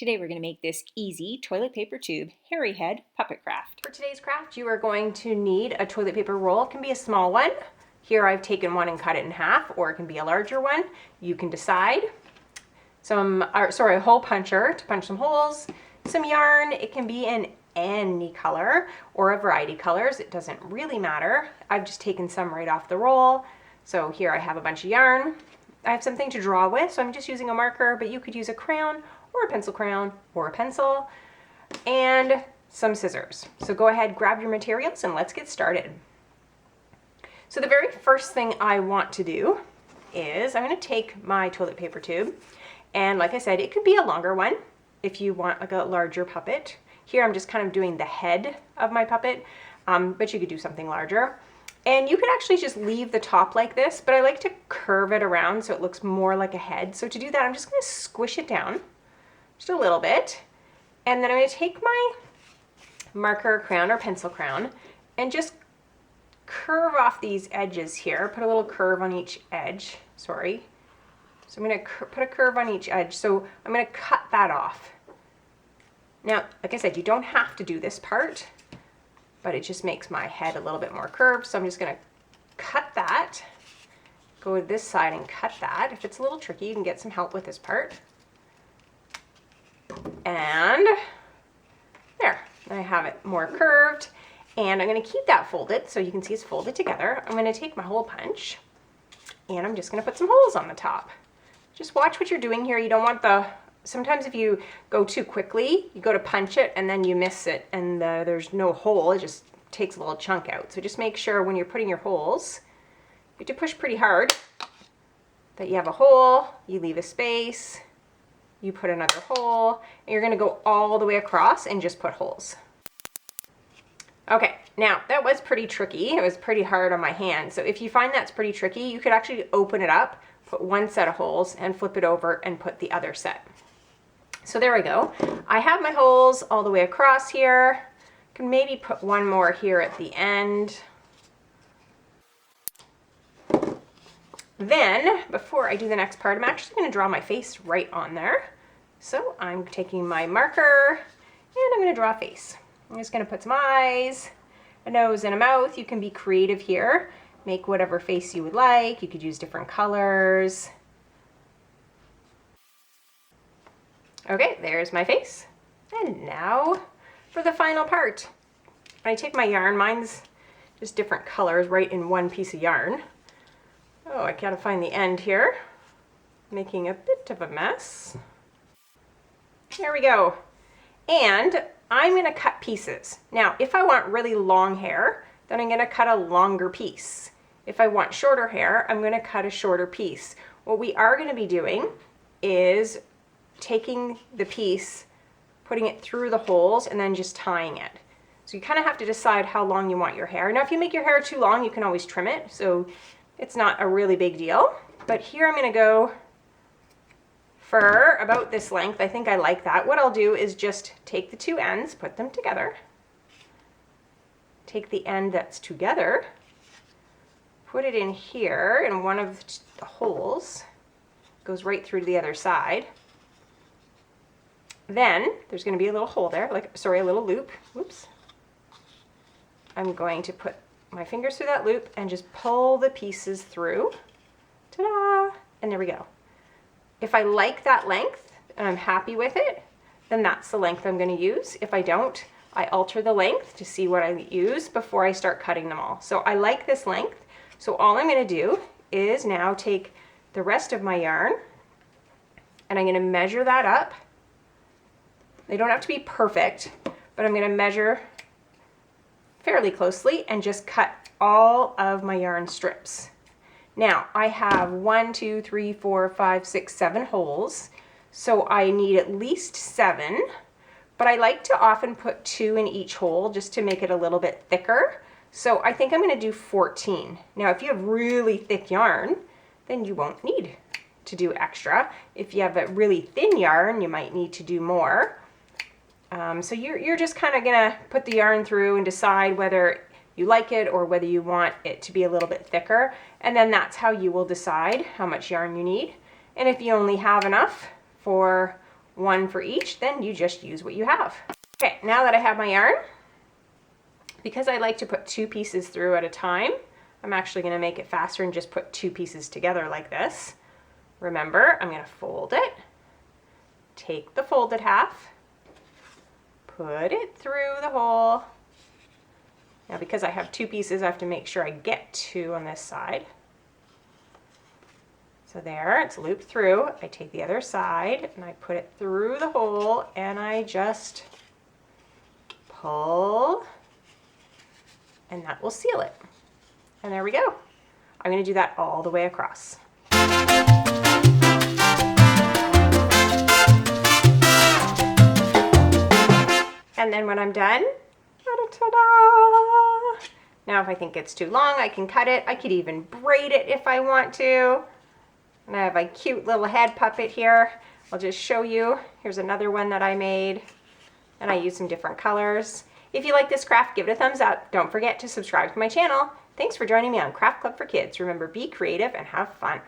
Today we're going to make this easy toilet paper tube hairy head puppet craft. For today's craft, you are going to need a toilet paper roll. It can be a small one. Here I've taken one and cut it in half, or it can be a larger one. You can decide. A hole puncher to punch some holes, some yarn. It can be in any color or a variety of colors. It doesn't really matter. I've just taken some right off the roll. So here I have a bunch of yarn. I have something to draw with, so I'm just using a marker, but you could use a crayon or a pencil crayon or a pencil, and some scissors. So go ahead, grab your materials, and let's get started. So the very first thing I want to do is I'm going to take my toilet paper tube, and like I said, it could be a longer one if you want like a larger puppet. Here I'm just kind of doing the head of my puppet, but you could do something larger. And you could actually just leave the top like this, but I like to curve it around so it looks more like a head. So to do that, I'm just going to squish it down just a little bit. And then I'm going to take my marker, crayon, or pencil crayon and just curve off these edges here. Put a little curve on each edge. Sorry. So I'm going to put a curve on each edge. So I'm going to cut that off. Now, like I said, you don't have to do this part, but it just makes my head a little bit more curved. So I'm just going to cut that, go to this side and cut that. If it's a little tricky, you can get some help with this part. And there, I have it more curved. And I'm going to keep that folded so you can see it's folded together. I'm going to take my hole punch and I'm just going to put some holes on the top. Just watch what you're doing here. You don't want sometimes if you go too quickly, you go to punch it and then you miss it and there's no hole. It just takes a little chunk out. So just make sure when you're putting your holes, you have to push pretty hard, that you have a hole, you leave a space, you put another hole, and you're going to go all the way across and just put holes. Okay, now that was pretty tricky. It was pretty hard on my hand. So if you find that's pretty tricky, you could actually open it up, put one set of holes, and flip it over and put the other set. So there we go. I have my holes all the way across here. Can maybe put one more here at the end. Then, before I do the next part, I'm actually going to draw my face right on there. So I'm taking my marker and I'm going to draw a face. I'm just going to put some eyes, a nose, and a mouth. You can be creative here. Make whatever face you would like. You could use different colors. Okay, there's my face. And now for the final part. When I take my yarn, mine's just different colors right in one piece of yarn. Oh, I gotta find the end here. Making a bit of a mess. There we go. And I'm gonna cut pieces. Now, if I want really long hair, then I'm gonna cut a longer piece. If I want shorter hair, I'm gonna cut a shorter piece. What we are gonna be doing is taking the piece, putting it through the holes, and then just tying it. So you kind of have to decide how long you want your hair. Now, if you make your hair too long, you can always trim it. So it's not a really big deal. But here I'm going to go for about this length. I think I like that. What I'll do is just take the two ends, put them together. Take the end that's together, put it in here in one of the holes. Goes right through to the other side. Then there's going to be a little hole there, a little loop. Whoops. I'm going to put my fingers through that loop and just pull the pieces through. Ta-da! And there we go. If I like that length and I'm happy with it, then that's the length I'm going to use. If I don't, I alter the length to see what I use before I start cutting them all. So I like this length. So all I'm going to do is now take the rest of my yarn and I'm going to measure that up. They don't have to be perfect, but I'm going to measure fairly closely and just cut all of my yarn strips. Now I have 1, 2, 3, 4, 5, 6, 7 holes, so I need at least 7, but I like to often put 2 in each hole just to make it a little bit thicker. So I think I'm going to do 14. Now if you have really thick yarn, then you won't need to do extra. If you have a really thin yarn, you might need to do more. So you're just kind of gonna put the yarn through and decide whether you like it or whether you want it to be a little bit thicker, and then that's how you will decide how much yarn you need. And if you only have enough for one for each, then you just use what you have. Okay, now that I have my yarn, because I like to put 2 pieces through at a time, I'm actually going to make it faster and just put 2 pieces together like this. Remember, I'm going to fold it, take the folded half, put it through the hole. Now because I have 2 pieces, I have to make sure I get 2 on this side. So there, it's looped through. I take the other side and I put it through the hole and I just pull, and that will seal it. And there we go. I'm going to do that all the way across. And then when I'm done, ta-da! Now if I think it's too long, I can cut it. I could even braid it if I want to. And I have a cute little head puppet here. I'll just show you. Here's another one that I made. And I used some different colors. If you like this craft, give it a thumbs up. Don't forget to subscribe to my channel. Thanks for joining me on Craft Club for Kids. Remember, be creative and have fun.